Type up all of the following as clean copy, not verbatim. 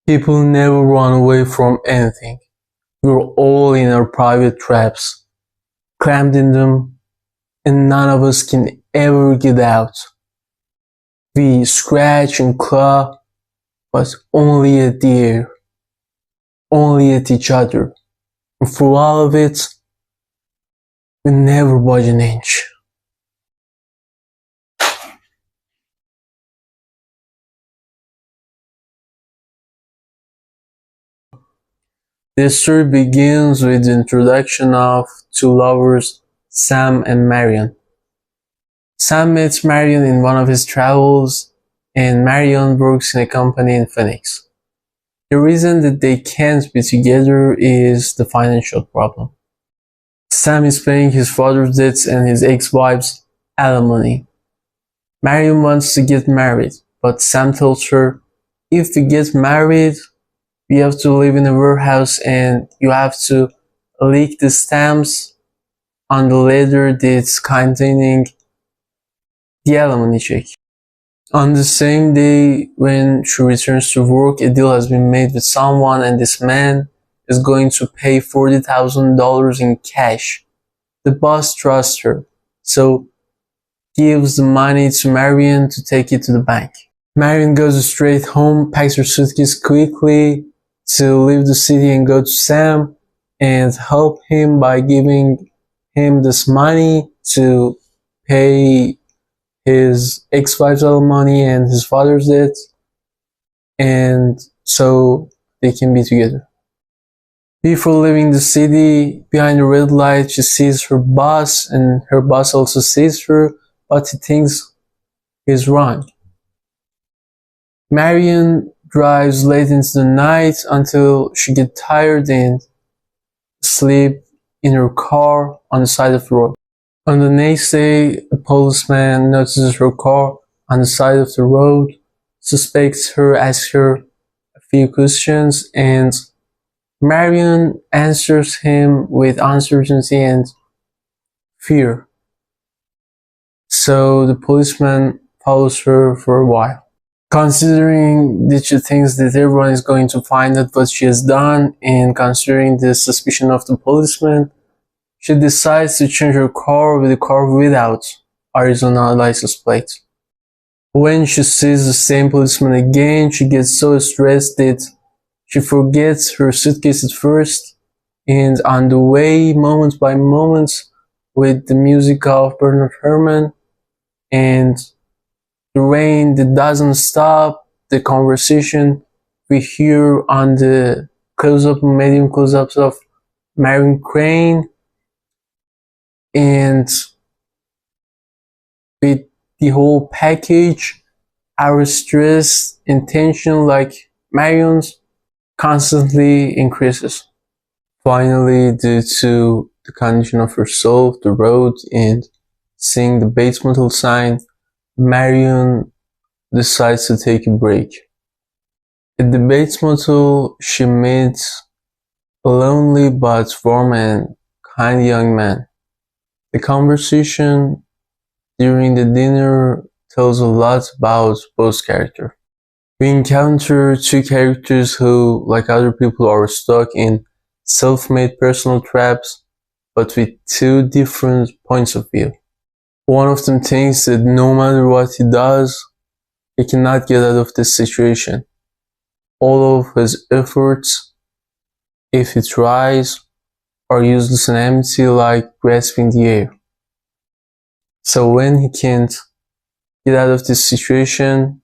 People never run away from anything. We're all in our private traps, crammed in them, and none of us can ever get out. We scratch and claw, but only at the air, only at each other. And for all of it, we never budge an inch. This story begins with the introduction of two lovers, Sam and Marion. Sam meets Marion in one of his travels, and Marion works in a company in Phoenix. The reason that they can't be together is the financial problem. Sam is paying his father's debts and his ex-wife's alimony. Marion wants to get married, but Sam tells her, if we get married, we have to live in a warehouse and you have to lick the stamps on the letter that's containing the alimony check. On the same day when she returns to work, a deal has been made with someone and this man is going to pay $40,000 in cash. The boss trusts her, so gives the money to Marion to take it to the bank. Marion goes straight home, packs her suitcase quickly to leave the city and go to Sam and help him by giving him this money to pay his ex-wife's alimony and his father's debt, and so they can be together. Before leaving the city, behind the red light, she sees her boss, and her boss also sees her, but he thinks he's wrong. Marion drives late into the night until she gets tired and sleep in her car on the side of the road. On the next day, a policeman notices her car on the side of the road, suspects her, asks her a few questions, and Marion answers him with uncertainty and fear. So the policeman follows her for a while. Considering that she thinks that everyone is going to find out what she has done, and considering the suspicion of the policeman, she decides to change her car with a car without Arizona license plate. When she sees the same policeman again, she gets so stressed that she forgets her suitcase at first, and on the way, moment by moment, with the music of Bernard Herrmann and the rain that doesn't stop, the conversation we hear on the close-up, medium close-ups of Marion Crane, and with the whole package, our stress and tension, like Marion's, constantly increases. Finally, due to the condition of her soul, the road, and seeing the Bates Motel sign, Marion decides to take a break. At the Bates Motel, she meets a lonely but warm and kind young man. The conversation during the dinner tells a lot about both characters. We encounter two characters who, like other people, are stuck in self-made personal traps, but with two different points of view. One of them thinks that no matter what he does, he cannot get out of this situation. All of his efforts, if he tries, are useless and empty, like grasping the air. So when he can't get out of this situation,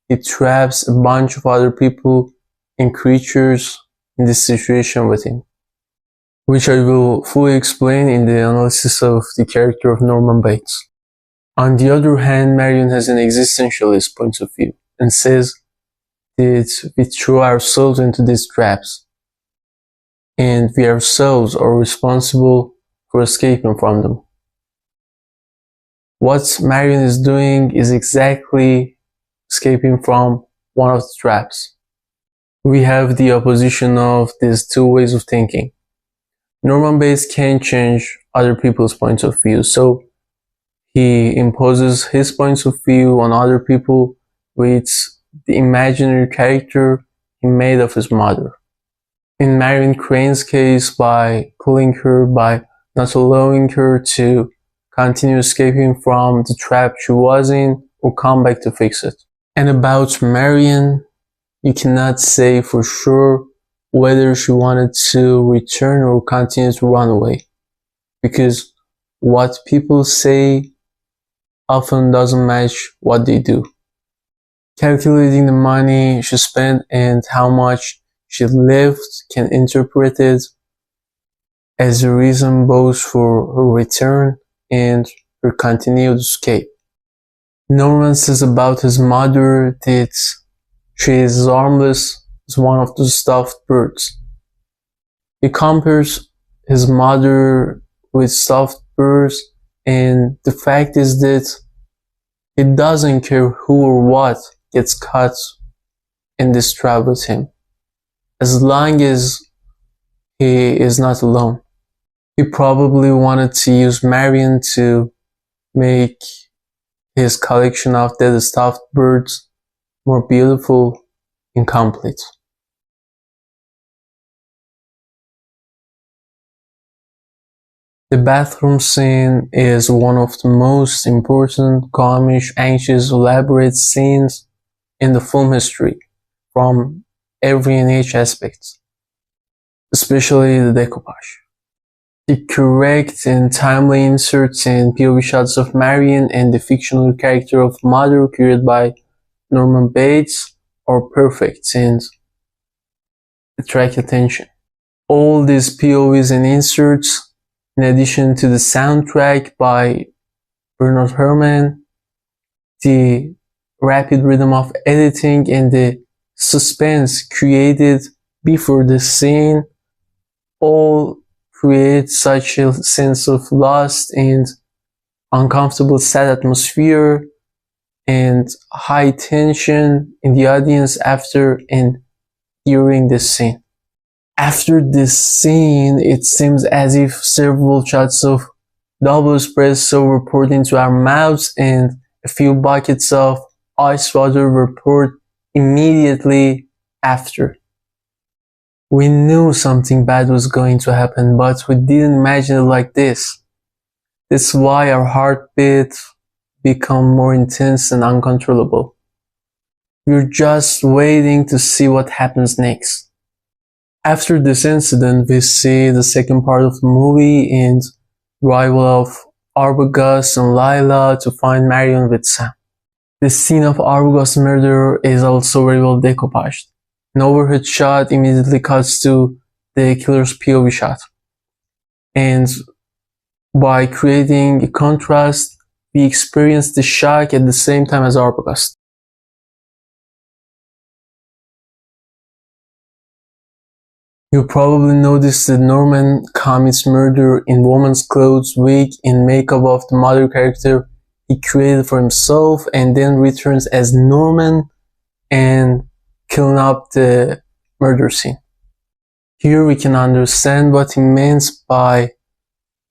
he traps a bunch of other people and creatures in this situation with him, which I will fully explain in the analysis of the character of Norman Bates. On the other hand, Marion has an existentialist point of view and says that we throw ourselves into these traps, and we ourselves are responsible for escaping from them. What Marion is doing is exactly escaping from one of the traps. We have the opposition of these two ways of thinking. Norman Bates can't change other people's points of view, so he imposes his points of view on other people with the imaginary character he he made of his mother. In Marion Crane's case, by killing her, by not allowing her to continue escaping from the trap she was in or come back to fix it. And about Marion, you cannot say for sure whether she wanted to return or continue to run away, because what people say often doesn't match what they do. Calculating the money she spent and how much she lived can interpret it as a reason both for her return and her continued escape. Norman says about his mother that she is as harmless as one of those stuffed birds. He compares his mother with stuffed birds, and the fact is that he doesn't care who or what gets caught in this trap with him, as long as he is not alone. He probably wanted to use Marion to make his collection of dead stuffed birds more beautiful and complete. The bathroom scene is one of the most important, calmish, anxious, elaborate scenes in the film history, from every and each aspect, especially the decoupage. The correct and timely inserts and POV shots of Marion and the fictional character of Mother created by Norman Bates are perfect and attract attention. All these POVs and inserts, in addition to the soundtrack by Bernard Herrmann, the rapid rhythm of editing and the suspense created before the scene, all create such a sense of lost and uncomfortable sad atmosphere and high tension in the audience after and during this scene. After this scene, it seems as if several shots of double espresso were poured into our mouths and a few buckets of ice water were poured immediately after. We knew something bad was going to happen, but we didn't imagine it like this. That's why our heartbeat become more intense and uncontrollable. We're just waiting to see what happens next. After this incident, we see the second part of the movie and the arrival of Arbogast and Lila to find Marion with Sam. The scene of Arbogast's murder is also very well decoupaged. An overhead shot immediately cuts to the killer's POV shot. And by creating a contrast, we experience the shock at the same time as Arbogast. You probably noticed that Norman commits murder in woman's clothes, wig, and makeup of the mother character he created for himself, and then returns as Norman and killing up the murder scene. Here we can understand what he meant by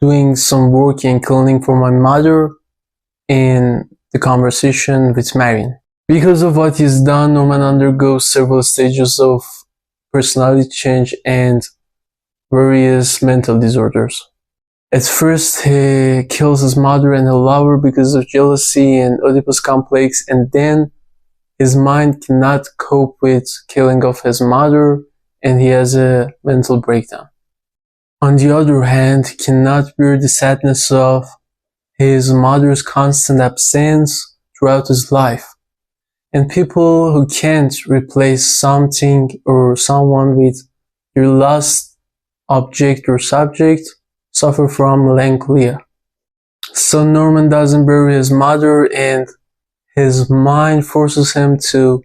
doing some work and cleaning for my mother in the conversation with Marion. Because of what he's done, Norman undergoes several stages of personality change and various mental disorders. At first, he kills his mother and her lover because of jealousy and Oedipus complex, and then his mind cannot cope with killing of his mother and he has a mental breakdown. On the other hand, he cannot bear the sadness of his mother's constant absence throughout his life. And people who can't replace something or someone with their lost object or subject suffer from melancholia. So Norman doesn't bury his mother and his mind forces him to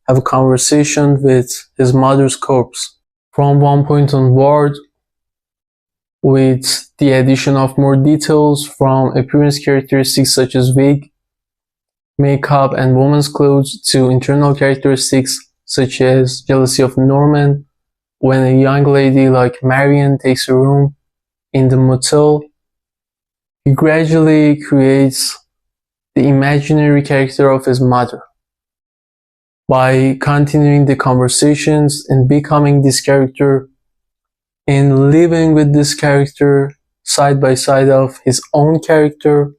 have a conversation with his mother's corpse. From one point onward, with the addition of more details from appearance characteristics such as wig, makeup, and woman's clothes to internal characteristics such as jealousy of Norman, when a young lady like Marion takes a room in the motel, he gradually creates the imaginary character of his mother. by continuing the conversations and becoming this character and living with this character side by side of his own character,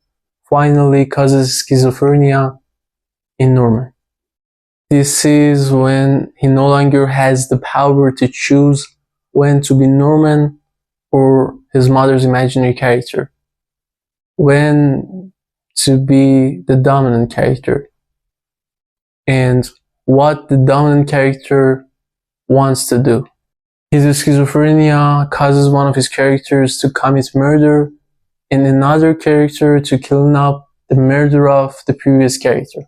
finally causes schizophrenia in Norman. This is when he no longer has the power to choose when to be Norman or his mother's imaginary character, when to be the dominant character, and what the dominant character wants to do. His schizophrenia causes one of his characters to commit murder and another character to clean up the murder of the previous character.